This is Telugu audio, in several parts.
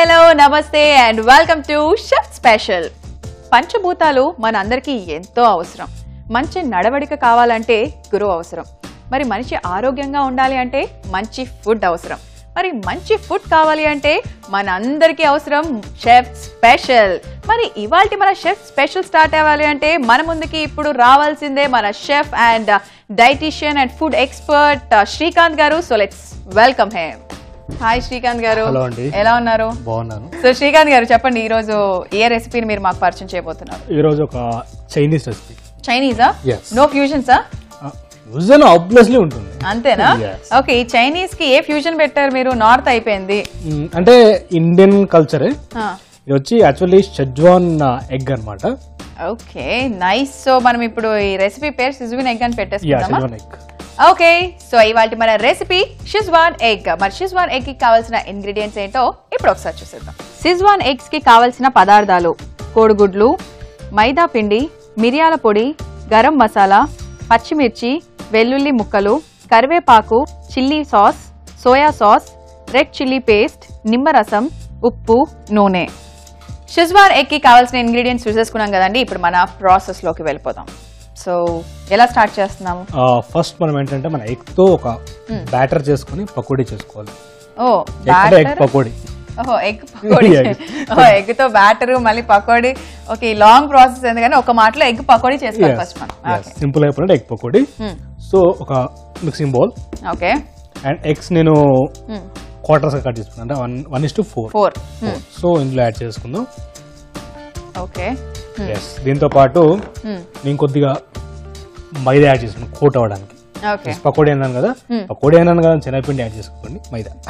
hello, namaste and welcome to Chef Special. పంచభూతాలు మన అందరికీ ఎంతో అవసరం. మంచి నడవడిక కావాలంటే గురువు అవసరం. మరి మనిషి ఆరోగ్యంగా ఉండాలి అంటే మంచి ఫుడ్ అవసరం. మరి మంచి ఫుడ్ కావాలి అంటే మన అందరికీ అవసరం షెఫ్ స్పెషల్. మరి ఇవాల్టి మన షెఫ్ స్పెషల్ స్టార్ట్ అవ్వాలి అంటే మన ముందుకి ఇప్పుడు రావాల్సిందే మన chef and dietitian and food expert Srikanth garu. So let's welcome him. Hi Srikanth garu, ఎలా ఉన్నారు? బాగున్నాను. సో శ్రీకాంత్ గారు చెప్పండి, ఈ రోజు ఏ రెసిపీని మీరు మాకు పరిచయం చేయబోతున్నారు? ఈ రోజు ఒక చైనీస్ రెసిపీ. చైనీసా? నో ఫ్యూజన్సా? ఫ్యూజన్ ఆబ్వియస్లీ ఉంటుంది. అంతేనా? ఓకే, ఈ చైనీస్ కి ఏ ఫ్యూజన్ పెట్టారు మీరు? నార్త్ అయిపోయింది అంటే ఇండియన్ కల్చర్. ఇది వచ్చి యాక్చువల్లీ షెజ్వాన్ ఎగ్ అన్నమాట. Okay, nice. సో మనం ఇప్పుడు ఈ రెసిపీ పేరు సిజ్వాన్ ఎగ్ అని పెట్టేసుకుందామా? Schezwan egg. ఓకే, సో ఇవాళ మన రెసిపీ షిజ్వాన్ ఎగ్. మరి షిజ్వాన్ ఎగ్ కి కావాల్సిన ఇంగ్రీడియంట్స్ ఏంటో ఇప్పుడు ఒకసారి చూసేద్దాం. షిజ్వాన్ ఎగ్స్ కి కావాల్సిన పదార్థాలు: కోడిగుడ్లు, మైదా పిండి, మిరియాల పొడి, గరం మసాలా, పచ్చిమిర్చి, వెల్లుల్లి ముక్కలు, కరివేపాకు, chilli sauce, soya sauce, red chilli paste, నిమ్మరసం, ఉప్పు, నూనె. షిజ్వాన్ ఎగ్ కి కావాల్సిన ఇంగ్రీడియంట్స్ చూసేసుకున్నాం కదండి. ఇప్పుడు మన ప్రాసెస్ లోకి వెళ్ళిపోదాం. సో ఎలా స్టార్ట్ చేస్తున్నాము? ఫస్ట్ మనం ఏంటంటే మన ఎగ్ తో ఒక బ్యాటర్ చేసుకుని పకోడీ చేసుకోవాలి. ఎగ్ పకోడీ. ఓహో, ఎగ్ పకోడీ. ఎగ్ తో బ్యాటర్ మళ్ళీ పకోడీ. ఓకే, లాంగ్ ప్రాసెస్ ఎందుకని ఒక మాటలో ఎగ్ పకోడీ చేసుకోవాలి ఫస్ట్ మనం. సింపుల్ అయిపోయింది ఎగ్ పకోడీ. సో ఒక mixing bowl. Okay, and eggs నేను క్వార్టర్స్ కట్ చేసుకున్నాను, అంటే 1:4. సో ఇందులో యాడ్ చేసుకుందాం. ఓకే, దీంతో పాటు నేను కొద్దిగా మైదా యాడ్ చేసుకున్నాను కోట్ అవ్వడానికి. పకోడీ అన్నాను కదా, శనగపిండి యాడ్ చేసుకోండి.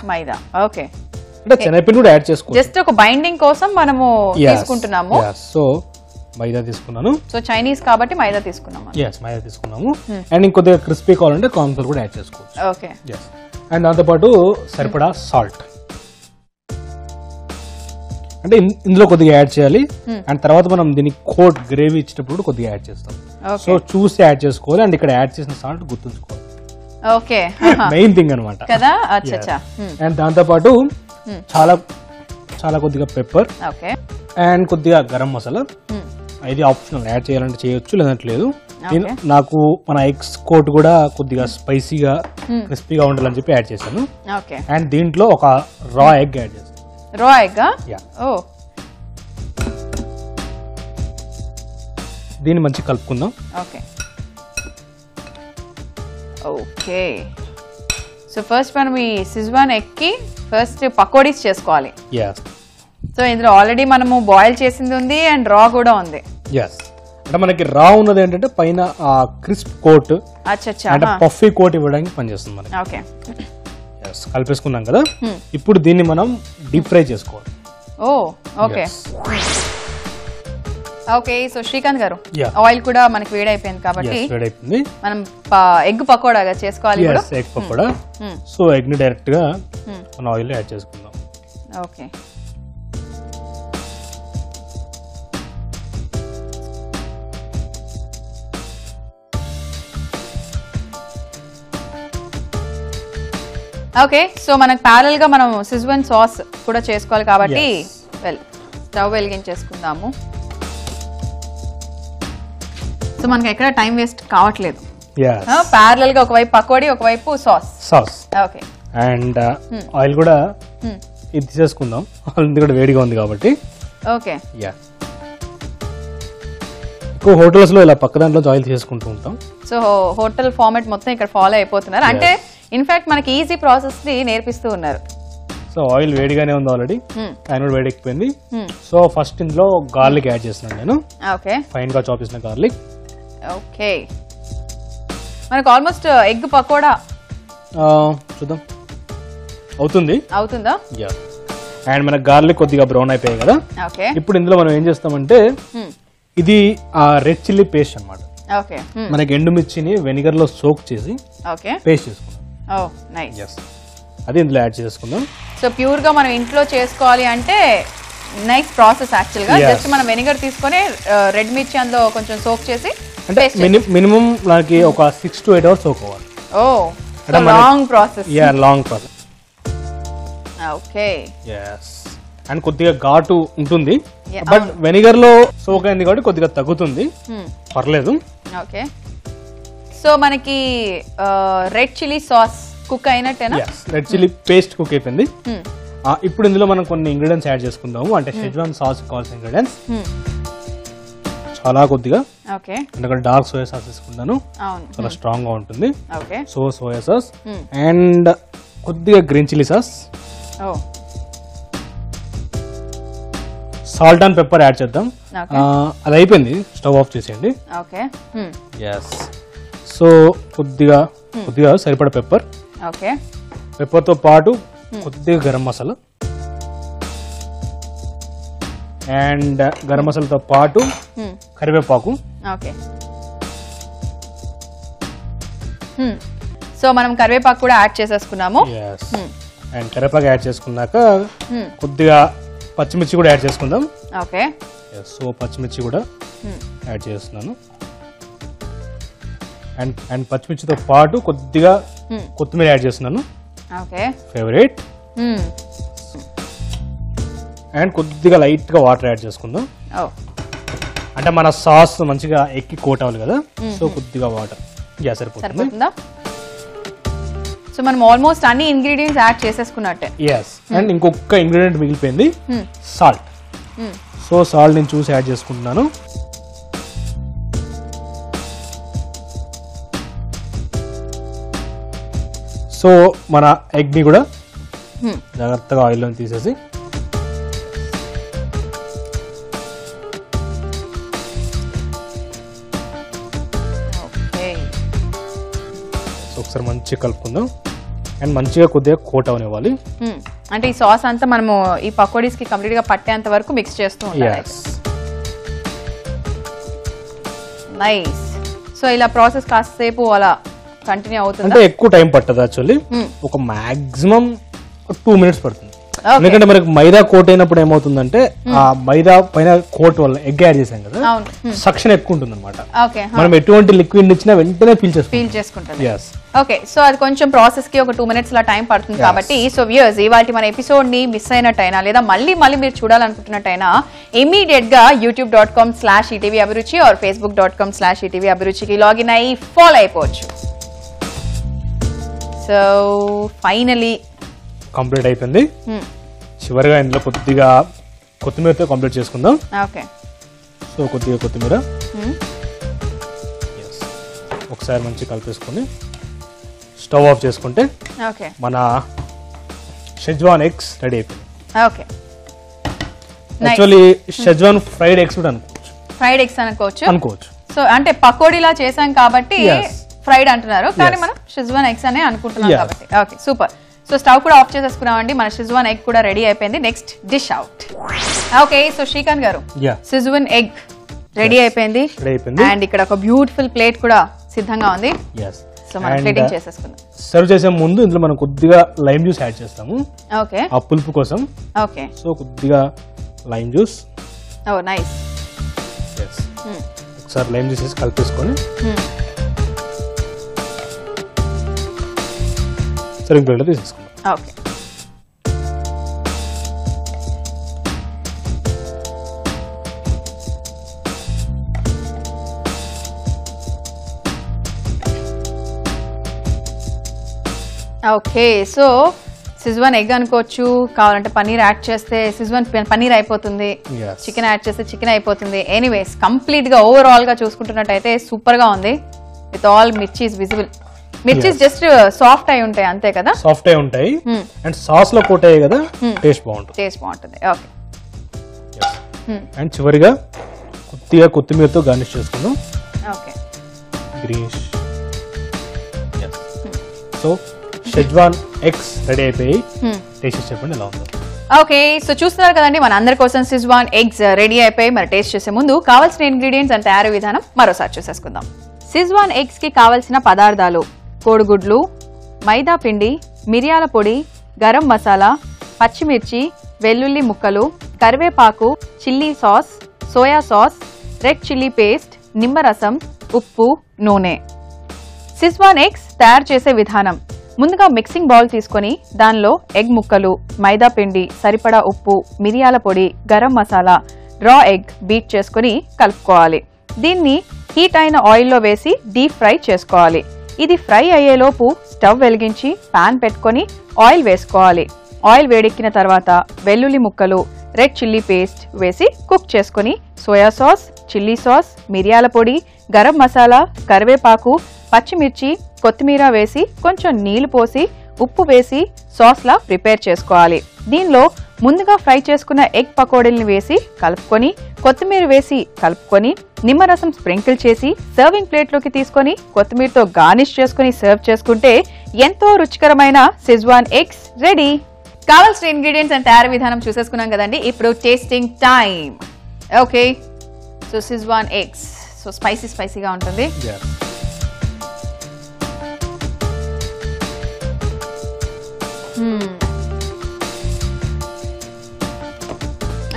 మైదా. ఓకే, అంటే శనగపిండి కూడా యాడ్ చేసుకోండి, జస్ట్ ఒక బైండింగ్ కోసం మనము తీసుకుంటున్నాము. సో మైదా తీసుకున్నాను. సో చైనీస్ కాబట్టి మైదా తీసుకున్నాము. మైదా తీసుకున్నాము. అండ్ ఇంకొద్దిగా క్రిస్పీ కావాలంటే కార్న్ ఫ్లోర్ కూడా యాడ్ చేసుకోవచ్చు. ఓకే, అండ్ దాంతో పాటు సరిపడా సాల్ట్, అంటే ఇందులో కొద్దిగా యాడ్ చేయాలి. అండ్ తర్వాత మనం దీనికి కోట్ గ్రేవీ ఇచ్చేటప్పుడు కొద్దిగా యాడ్ చేస్తాం. సో చూసి యాడ్ చేసుకోవాలి. అండ్ ఇక్కడ యాడ్ చేసిన సాల్ట్ గుర్తుంచుకోవాలి. ఓకే, మెయిన్ థింగ్ అనమాట కదా. అండ్ దాంతో పాటు చాలా చాలా కొద్దిగా పెప్పర్ అండ్ కొద్దిగా గరం మసాలా. ఇది ఆప్షనల్, యాడ్ చేయాలంటే చేయొచ్చు, లేదంటే లేదు. నాకు మన ఎగ్స్ కోట్ కూడా కొద్దిగా స్పైసీగా క్రిస్పీగా ఉండాలని చెప్పి యాడ్ చేశాను. అండ్ దీంట్లో ఒక రా ఎగ్ యాడ్ చేస్తాను. రా ఎగ్? దీన్ని మంచి కలుపుకుందాం. ఓకే, సో ఫస్ట్ మనం ఈ షిజ్వాన్ ఎగ్ కి ఫస్ట్ పకోడీస్ చేసుకోవాలి. సో ఇందులో ఆల్రెడీ మనము బాయిల్ చేసింది ఉంది అండ్ రా కూడా ఉంది. అంటే మనకి రా ఉన్నది ఏంటంటే పైన క్రిస్ప్ కోట్, అంటే పఫీ కోట్ ఇవ్వడానికి పనిచేస్తుంది మనకి. ఓకే, కలిపేసుకున్నాం కదా. ఇప్పుడు దీన్ని మనం డీప్ ఫ్రై చేసుకోవాలి. ఓకే, సో శ్రీకాంత్ గారు, ఆయిల్ కూడా మనకి వేడైపోయింది కాబట్టి మనం ఎగ్ పకోడాగా చేసుకోవాలి. ఎగ్ పకోడా. సో ఎగ్ ని డైరెక్ట్ గా మన ఆయిల్ యాడ్ చేసుకుందాం. ఓకే, ఓకే, సో మనకు ప్యారల్ గా మనం షిజ్వాన్ సాస్ కూడా చేసుకోవాలి కాబట్టి స్టవ్ వెలిగించేసుకుందాము. సో మనకి ఎక్కడ టైం వేస్ట్ కావట్లేదు. ప్యారల్ గా ఒకవైపు పకోడీ, ఒకవైపు సాస్. ఓకే, అండ్ ఆయిల్ కూడా ఇది తీసేసుకుందాం, ఆయిల్ కూడా వేడిగా ఉంది కాబట్టి. ఓకే, ఎక్కువ హోటల్స్ లో ఇలా పక్క దాంట్లో ఆయిల్ తీసుకుంటూ ఉంటాం. సో హోటల్ ఫార్మాట్ మొత్తం ఇక్కడ ఫాలో అయిపోతున్నారు. అంటే ఇన్ఫాక్ట్ మనకి ఈజీ ప్రాసెస్ ని నేర్పిస్తూ ఉన్నారు. సో ఆయిల్ వేడిగానే ఉంది ఆల్రెడీ, ఆయన వేడెక్కిపోయింది. సో ఫస్ట్ ఇందులో గార్లిక్ యాడ్ చేస్తున్నాను నేను. ఓకే, ఫైన్ గా చాప్ చేసిన గార్లిక్. ఓకే, మనకు ఆల్మోస్ట్ ఎగ్ పకోడా చూద్దాం అవుతుందా? అండ్ మన గార్లిక్ కొద్దిగా బ్రౌన్ అయిపోయాయి కదా. ఇప్పుడు ఇందులో మనం ఏం చేస్తామంటే ఇది రెడ్ చిల్లీ పేస్ట్ అన్నమాట. మనకి ఎండుమిర్చిని వెనిగర్ లో సోక్ చేసి పేస్ట్ చేసుకున్నాం. అది ఇందులో యాడ్ చేసుకుందాం. సో ప్యూర్ గా మనం ఇంట్లో చేసుకోవాలి అంటే నైస్ ప్రాసెస్ యాక్చువల్ గా. జస్ట్ మనం వెనిగర్ తీసుకొని రెడ్ మిర్చి అందులో కొంచెం సోక్ చేసి, అంటే మినిమం మనకి ఒక 6 to 8 hours సోక్ అవ్వాలి. Long process. Okay, yes. And కొద్దిగా ఘాటు ఉంటుంది, బట్ వెనిగర్ లో సోక్ అయింది కాబట్టి కొద్దిగా తగ్గుతుంది, పర్లేదు. ఓకే, సో మనకి రెడ్ చిల్లీ సాస్ కుక్ అయినట్టేనా? రెడ్ చిల్లీ పేస్ట్ కుక్ అయిపోయింది. ఇప్పుడు ఇందులో మనం కొన్ని ఇంగ్రీడియంట్స్ యాడ్ చేసుకుందాము, అంటే షెజ్వాన్ సాస్ కావాల్సిన ఇంగ్రీడియంట్స్ చాలా కొద్దిగా. ఎందుకంటే డార్క్ సోయా సాస్ తీసుకుంటాను, చాలా స్ట్రాంగ్ గా ఉంటుంది. సో సోయా సాస్ అండ్ కొద్దిగా green chilli sauce, salt and pepper add చేద్దాం. అది అయిపోయింది, స్టవ్ ఆఫ్ చేసేయండి. సో కొద్దిగా సరిపడా పెప్పర్, పెప్పర్ తో పాటు కొద్దిగా గరం మసాలా, అండ్ గరం మసాలాతో పాటు కరివేపాకు. సో మనం కరివేపాకు కూడా యాడ్ చేసేసుకున్నాము. అండ్ కరివేపాకు యాడ్ చేసుకున్నాక కొద్దిగా పచ్చిమిర్చి కూడా యాడ్ చేసుకుందాం. సో పచ్చిమిర్చి కూడా యాడ్ చేస్తున్నాను. అండ్ పచ్చిమిర్చితో పాటు కొద్దిగా కొత్తిమీర యాడ్ చేస్తున్నాను, ఫేవరెట్. అండ్ కొద్దిగా లైట్ గా వాటర్ యాడ్ చేసుకుందాం, అంటే మన సాస్ మంచిగా ఎక్కి కోట్ అవ్వాలి కదా. సో కొద్దిగా వాటర్ సరిపోతుందా? సో మనం ఆల్మోస్ట్ అన్ని ఇంగ్రీడియంట్స్ యాడ్ చేసేసుకున్నట్టే. అండ్ ఇంకొక ఇంగ్రీడియంట్ మిగిలిపోయింది, సాల్ట్. సో సాల్ట్ నేను చూసి యాడ్ చేసుకుంటున్నాను. సో మన ఎగ్ ని కూడా జాగ్రత్తగా ఆయిల్ లో తీసేసి ఒకసారి మంచిగా కలుపుకుందాం. అండ్ మంచిగా కొద్దిగా కోట్ అవనివ్వాలి, అంటే ఈ సాస్ అంతా మనము ఈ పకోడీస్ కి కంప్లీట్ గా పట్టేంత వరకు మిక్స్ చేస్తూ ఉండాలి. నైస్. సో ఇలా ప్రాసెస్ కాసేపు అలా కంటిన్యూ అవుతుంది, అంటే ఎక్కువ టైం పట్టదు యాక్చువల్లీ, ఒక మాక్సిమం 2 minutes పడుతుంది. ఎందుకంటే మనకి మైదా కోట్ అయినప్పుడు ఏమవుతుందంటే ఆ మైదా పైన కోట్ వల్ల ఎగ్ యాడ్ చేసాం కదా, సక్షన్ ఎక్కువ ఉంటుంది అనమాట. మనం ఎటువంటి లిక్విడ్ ఇచ్చినా వెంటనే ఫీల్ చేసుకుంటుంది. ఓకే, సో అది కొంచెం ప్రాసెస్ కి ఒక 2 minutes లా టైం పడుతుంది కాబట్టి, సో వ్యూయర్స్ ఇవాళ మన ఎపిసోడ్ ని మిస్ అయినట్టయినా లేదా మళ్ళీ మీరు చూడాలనుకుంటున్నట్టయినా ఇమీడియట్ గా youtube.com/ETV అభిరుచి ఆర్ facebook.com/ETV అభిరుచికి లాగిన్ అయ్యి ఫాలో అయిపోవచ్చు. సో ఫైనలీ కంప్లీట్ అయిపోయింది. చివరిగా ఇందులో కొద్దిగా కొత్తిమీరతో కంప్లీట్ చేసుకుందాం. సో కొద్దిగా కొత్తిమీర ఒకసారి మంచి కలిపేసుకొని స్టవ్ ఆఫ్ చేసుకుంటే మన షెజ్వాన్ ఎగ్స్ రెడీ అయిపోయింది. యాక్చువల్లీ షెజ్వాన్ ఫ్రైడ్ ఎగ్స్ కూడా అనుకోవచ్చు. సో అంటే పకోడీలా చేసాం కాబట్టి ఫ్రైడ్ అంటున్నారు, కానీ మనం షెజ్వాన్ ఎగ్స్ అనే అనుకుంటున్నాం కాబట్టి. Okay, super. సో స్టవ్ కూడా ఆఫ్ చేసేసుకున్నామండి, మన షెజ్వాన్ ఎగ్ కూడా రెడీ అయిపోయింది. Next dish out. Okay, so Srikanth గారు షెజ్వాన్ ఎగ్ రెడీ అయిపోయింది, అండ్ ఇక్కడ ఒక బ్యూటిఫుల్ ప్లేట్ కూడా సిద్ధంగా ఉంది. సో మనం ప్లేటింగ్ చేసేసుకుందాం. సర్వ్ చేసే ముందు ఇందులో మనం కొద్దిగా లైమ్ జ్యూస్ యాడ్ చేస్తాము, ఆ పులుపు కోసం. సో కొద్దిగా లైమ్ జ్యూస్. నైస్. ఒకసారి లైమ్ జ్యూస్ వేసి కలిపేసుకొని సర్వింగ్ ప్లేట్లో తీసేసుకుందాం. ఓకే, సో షెజ్వాన్ ఎగ్ అనుకోవచ్చు, కావాలంటే పన్నీర్ యాడ్ చేస్తే షెజ్వాన్ పన్నీర్ అయిపోతుంది, చికెన్ యాడ్ చేస్తే చికెన్ అయిపోతుంది. ఎనీవేస్ కంప్లీట్ గా ఓవరాల్ గా చూసుకుంటున్నట్టయితే సూపర్ గా ఉంది, with all mirchis visible. Mirchis just soft అయి ఉంటాయి అంతే కదా, సాఫ్ట్ అయి ఉంటాయి అండ్ సాస్ లో కోట్ అయ్యాయి కదా, టేస్ట్ బాగుంటుంది. ఓకే, అండ్ చివరిగా కొద్దిగా కొత్తిమీరతో గార్నిష్ చేసుకుందాం. Okay, greenish. So schezwan eggs ready అయిపోయి టేస్ట్ చెప్పండి ఎలా ఉందో. ఓకే, సో చూస్తున్నారు కదండి, మన అందరి కోసం షెజ్వాన్ ఎగ్స్ రెడీ అయిపోయి మరి టేస్ట్ చేసే ముందు కావాల్సిన ఇంగ్రీడియంట్స్ అండ్ తయారీ విధానం మరోసారి చూసేసుకుందాం. షెజ్వాన్ ఎగ్స్ కి కావాల్సిన పదార్థాలు: కోడిగుడ్లు, మైదా పిండి, మిరియాల పొడి, గరం మసాలా, పచ్చిమిర్చి, వెల్లుల్లి ముక్కలు, కరివేపాకు, chilli sauce, soya sauce, red chilli paste, నిమ్మరసం, ఉప్పు, నూనె. షెజ్వాన్ ఎగ్స్ తయారు చేసే విధానం: ముందుగా మిక్సింగ్ బౌల్ తీసుకొని దానిలో ఎగ్ ముక్కలు, మైదా పిండి, సరిపడా ఉప్పు, మిరియాల పొడి, గరం మసాలా, రా ఎగ్ బీట్ చేసుకుని కలుపుకోవాలి. దీన్ని హీట్ అయిన ఆయిల్లో వేసి డీప్ ఫ్రై చేసుకోవాలి. ఇది ఫ్రై అయ్యేలోపు స్టవ్ వెలిగించి పాన్ పెట్టుకొని ఆయిల్ వేసుకోవాలి. ఆయిల్ వేడెక్కిన తర్వాత వెల్లుల్లి ముక్కలు, రెడ్ చిల్లీ పేస్ట్ వేసి కుక్ చేసుకుని సోయా సాస్, చిల్లీ సాస్, మిరియాల పొడి, గరం మసాలా, కరివేపాకు, పచ్చిమిర్చి, కొత్తిమీర వేసి కొంచెం నీళ్లు పోసి ఉప్పు వేసి సాస్లా ప్రిపేర్ చేసుకోవాలి. దీనిలో ముందుగా ఫ్రై చేసుకున్న ఎగ్ పకోడీల్ని వేసి కలుపుకొని కొత్తిమీర వేసి కలుపుకొని నిమ్మరసం స్ప్రింకిల్ చేసి సర్వింగ్ ప్లేట్లోకి తీసుకొని కొత్తిమీరతో గార్నిష్ చేసుకుని సర్వ్ చేసుకుంటే ఎంతో రుచికరమైన షెజ్వాన్ ఎగ్స్ రెడీ. కావాల్సిన ఇంగ్రీడియంట్స్ అండ్ తయారీ విధానం చూసేసుకున్నాం కదండి. ఇప్పుడు tasting time. Okay, so schezwan eggs so స్పైసీగా ఉంటుంది.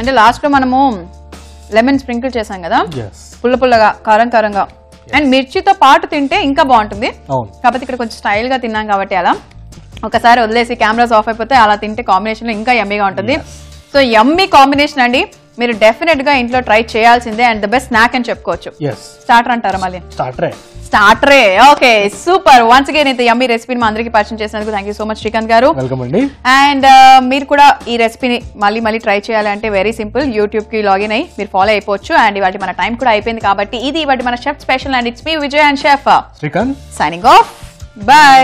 అంటే లాస్ట్ లో మనము లెమన్ స్ప్రింకిల్ చేసాం కదా, పుల్లగా కారంగా అండ్ మిర్చితో పాటు తింటే ఇంకా బాగుంటుంది. కాకపోతే ఇక్కడ కొంచెం స్టైల్ గా తిన్నాం కాబట్టి అలా ఒకసారి వదిలేసి కెమెరాస్ ఆఫ్ అయిపోతే అలా తింటే కాంబినేషన్ లో ఇంకా యమ్మీగా ఉంటుంది. సో యమ్మీ కాంబినేషన్ అండి, మీరు డెఫినెట్ గా ఇంట్లో ట్రై చేయాల్సిందే అండ్ ద బెస్ట్ స్నాక్ అని చెప్పుకోవచ్చు. స్టార్టర్ అంటారా మళ్ళీ? స్టార్టరే. Okay, super. వన్స్ అగైన్ ఇంత యమ్మీ రెసిపీని మా అందరికి పరిచయం చేసినందుకు thank you so much Srikanth garu. And మీరు కూడా ఈ రెసిపీని మళ్ళీ ట్రై చేయాలంటే వెరీ సింపుల్, యూట్యూబ్ కి లాగిన్ అయ్యి మీరు ఫాలో అయిపోవచ్చు. అండ్ ఇవాటి మన టైం కూడా అయిపోయింది కాబట్టి ఇది ఇవాటి మన chef special and it's me Vijay and chef Srikanth signing off. By.